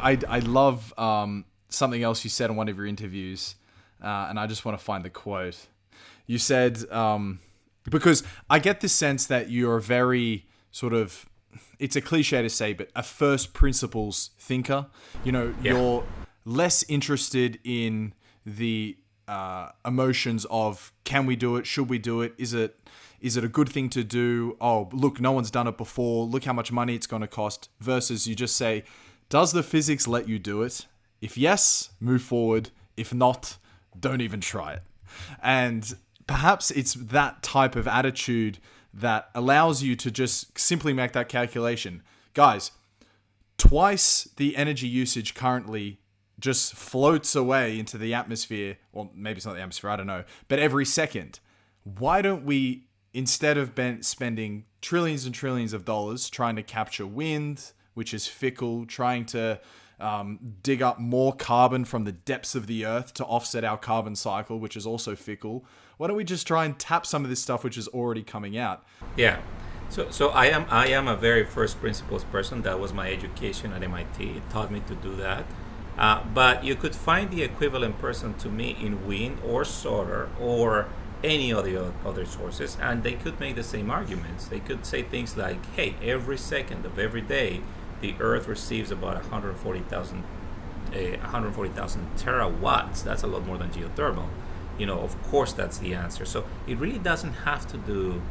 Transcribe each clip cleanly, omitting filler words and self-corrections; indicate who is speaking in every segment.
Speaker 1: I love something else you said in one of your interviews, and I just want to find the quote. You said, because I get this sense that you're very sort of, it's a cliche to say, but a first principles thinker. You're less interested in the emotions of, can we do it? Should we do it? Is it a good thing to do? Oh, look, no one's done it before. Look how much money it's going to cost. Versus you just say, does the physics let you do it? If yes, move forward. If not, don't even try it. And perhaps it's that type of attitude that allows you to just simply make that calculation. Guys, twice the energy usage currently just floats away into the atmosphere, or maybe it's not the atmosphere, I don't know, but every second. Why don't we, instead of spending trillions and trillions of dollars trying to capture wind, which is fickle, trying to dig up more carbon from the depths of the earth to offset our carbon cycle, which is also fickle, why don't we just try and tap some of this stuff which is already coming out?
Speaker 2: Yeah. So I am a very first principles person. That was my education at MIT. It taught me to do that. But you could find the equivalent person to me in wind or solar or any of the other sources, and they could make the same arguments. They could say things like, hey, every second of every day, the Earth receives about 140,000 terawatts. That's a lot more than geothermal. Of course, that's the answer. So it really doesn't have to do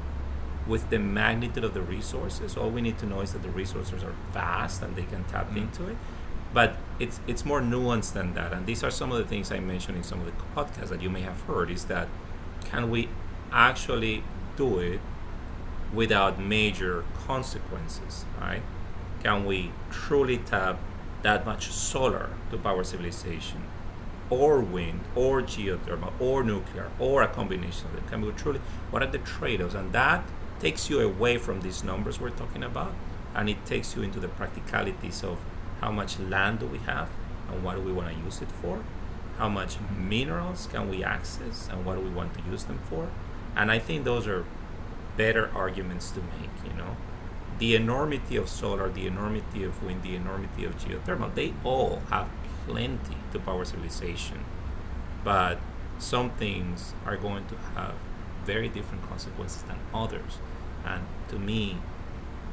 Speaker 2: with the magnitude of the resources. All we need to know is that the resources are vast and they can tap into it. But it's more nuanced than that. And these are some of the things I mentioned in some of the podcasts that you may have heard, is that can we actually do it without major consequences, right? Can we truly tap that much solar to power civilization, or wind, or geothermal, or nuclear, or a combination of them? Can we truly, what are the trade-offs? And that takes you away from these numbers we're talking about, and it takes you into the practicalities of how much land do we have, and what do we want to use it for? How much minerals can we access, and what do we want to use them for? And I think those are better arguments to make, The enormity of solar, the enormity of wind, the enormity of geothermal, they all have plenty to power civilization. But some things are going to have very different consequences than others. And to me,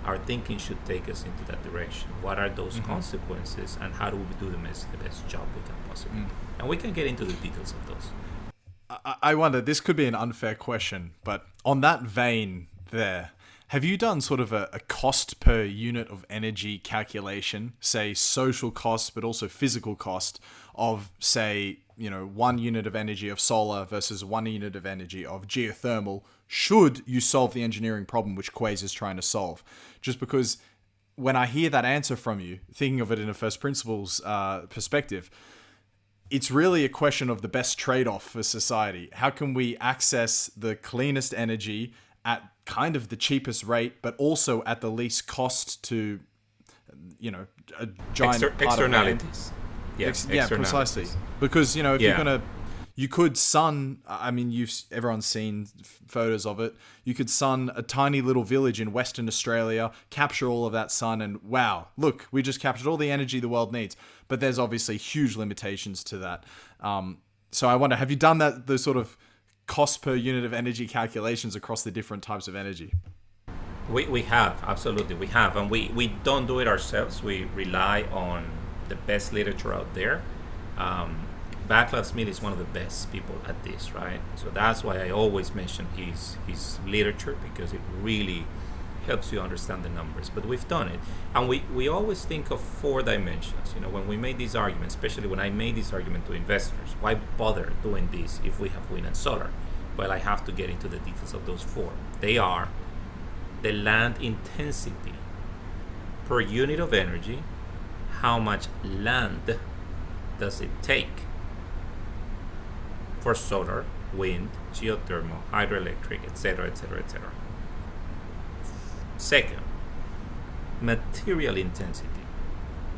Speaker 2: our thinking should take us into that direction. What are those consequences, and how do we do the best job we can possibly? And we can get into the details of those.
Speaker 1: I wonder, this could be an unfair question, but on that vein there, have you done sort of a cost per unit of energy calculation, say social cost, but also physical cost of, say, 1 unit of energy of solar versus 1 unit of energy of geothermal, should you solve the engineering problem which Quaise is trying to solve? Just because when I hear that answer from you, thinking of it in a first principles perspective, it's really a question of the best trade-off for society. How can we access the cleanest energy at kind of the cheapest rate, but also at the least cost to, a giant
Speaker 2: externalities.
Speaker 1: Yeah, precisely. Because, if you're going to, you could sun, everyone's seen photos of it. You could sun a tiny little village in Western Australia, capture all of that sun, and wow, look, we just captured all the energy the world needs. But there's obviously huge limitations to that. So I wonder, have you done the sort of cost per unit of energy calculations across the different types of energy?
Speaker 2: We have, absolutely, we have. And we don't do it ourselves. We rely on the best literature out there. Vaclav Smil is one of the best people at this, right? So that's why I always mention his literature, because it really helps you understand the numbers. But we've done it. And we always think of 4 dimensions. When we made these arguments, especially when I made this argument to investors, why bother doing this if we have wind and solar? Well, I have to get into the details of those 4. They are the land intensity per unit of energy. How much land does it take for solar, wind, geothermal, hydroelectric, etc., etc., etc. Second, material intensity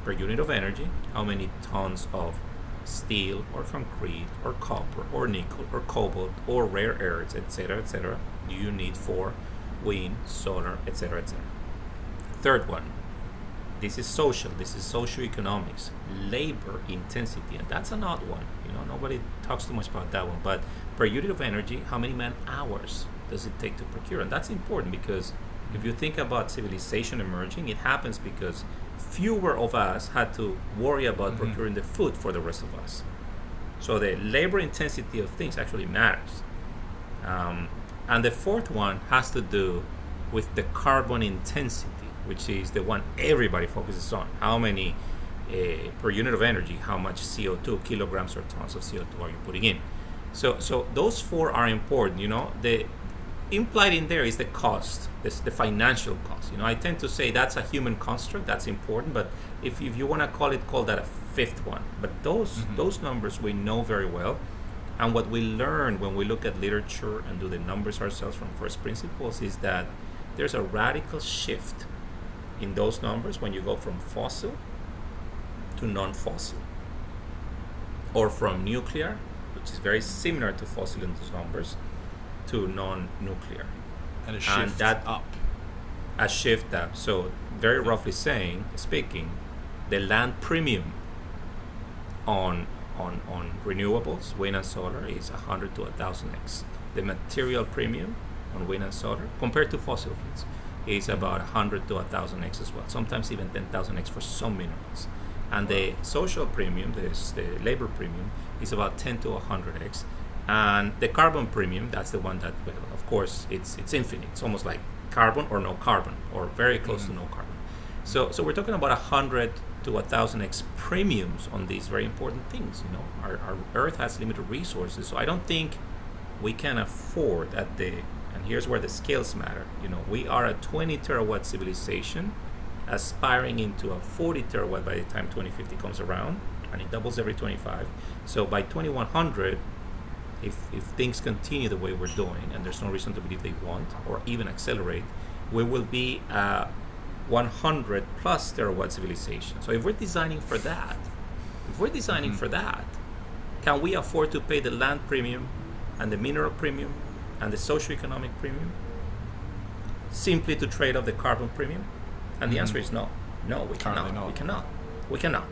Speaker 2: per unit of energy. How many tons of steel or concrete or copper or nickel or cobalt or rare earths, etc., do you need for wind, solar, etc., etc. Third one, this is social, this is socioeconomics, labor intensity, and that's an odd one. Nobody talks too much about that one. But per unit of energy, how many man hours does it take to procure? And that's important, because if you think about civilization emerging, it happens because fewer of us had to worry about procuring the food for the rest of us. So the labor intensity of things actually matters. And the fourth one has to do with the carbon intensity, which is the one everybody focuses on. How many per unit of energy, how much CO2, kilograms or tons of CO2 are you putting in? So those four are important. The implied in there is the cost, the financial cost. I tend to say that's a human construct, that's important, but if you want to call that a fifth one. But those numbers we know very well, and what we learn when we look at literature and do the numbers ourselves from first principles is that there's a radical shift in those numbers when you go from fossil to non-fossil, or from nuclear, which is very similar to fossil in those numbers, to non-nuclear.
Speaker 1: And a shift up.
Speaker 2: A shift up. So very roughly speaking, the land premium on renewables, wind and solar, is 100 to 1,000x. The material premium on wind and solar compared to fossil fuels is about 100 to 1,000x as well, sometimes even 10,000x for some minerals. And the social premium, the labor premium, is about 10 to 100x. And the carbon premium, that's the one that, well, of course, it's infinite. It's almost like carbon or no carbon, or very close to no carbon. So we're talking about 100 to 1,000x premiums on these very important things. Our Earth has limited resources, so I don't think we can afford and here's where the scales matter. We are a 20 terawatt civilization aspiring into a 40 terawatt by the time 2050 comes around, and it doubles every 25. So by 2100, if things continue the way we're doing, and there's no reason to believe they won't, or even accelerate, we will be a 100 plus terawatt civilization. So if we're designing for that, can we afford to pay the land premium and the mineral premium and the socioeconomic premium simply to trade off the carbon premium? And the answer is no. No, we cannot. We cannot.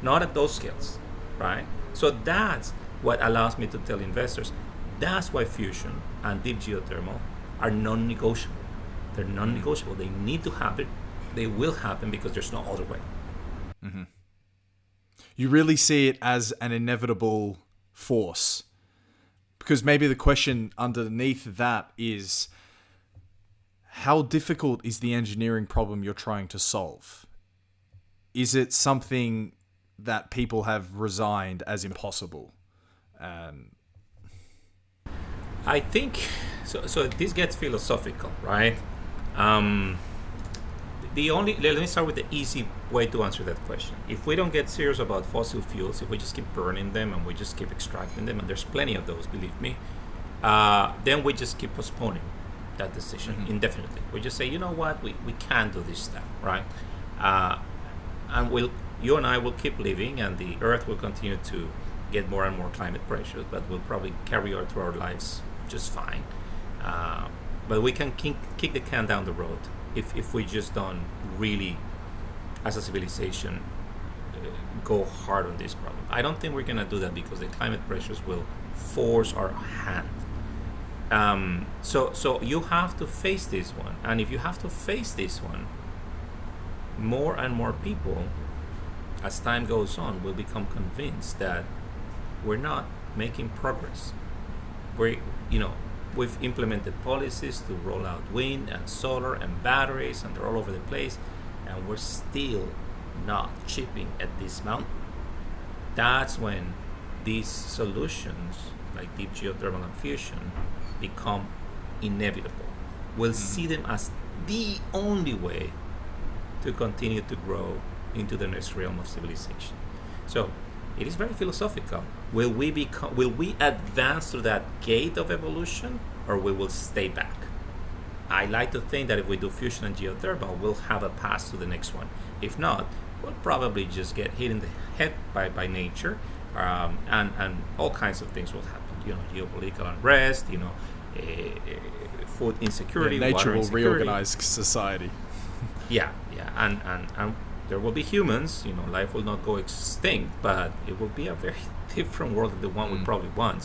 Speaker 2: Not at those scales, right? So that's what allows me to tell investors, that's why fusion and deep geothermal are non-negotiable. They're non-negotiable. They need to happen. They will happen because there's no other way.
Speaker 1: Mm-hmm. You really see it as an inevitable force. Because maybe the question underneath that is, how difficult is the engineering problem you're trying to solve? Is it something that people have resigned as impossible?
Speaker 2: I think so. This gets philosophical, right? Let me start with the easy way to answer that question. If we don't get serious about fossil fuels, if we just keep burning them and we just keep extracting them, and there's plenty of those, believe me, then we just keep postponing that decision indefinitely. We just say, you know what, we can't do this stuff, right? And you and I will keep living, and the Earth will continue to get more and more climate pressures, but we'll probably carry on through our lives just fine. But we can kick the can down the road if we just don't really, as a civilization, go hard on this problem. I don't think we're going to do that because the climate pressures will force our hand. So you have to face this one. And if you have to face this one, more and more people, as time goes on, will become convinced that we're not making progress. We've implemented policies to roll out wind and solar and batteries, and they're all over the place, and we're still not chipping at this mountain. That's when these solutions, like deep geothermal and fusion, become inevitable. We'll see them as the only way to continue to grow into the next realm of civilization. So it is very philosophical. Will we advance through that gate of evolution, or we will stay back? I like to think that if we do fusion and geothermal, we'll have a pass to the next one. If not, we'll probably just get hit in the head by nature, and all kinds of things will happen. Geopolitical unrest, food insecurity,
Speaker 1: nature
Speaker 2: water
Speaker 1: will
Speaker 2: insecurity.
Speaker 1: reorganize society.
Speaker 2: Yeah, and there will be humans. Life will not go extinct, but it will be a very different world than the one we probably want.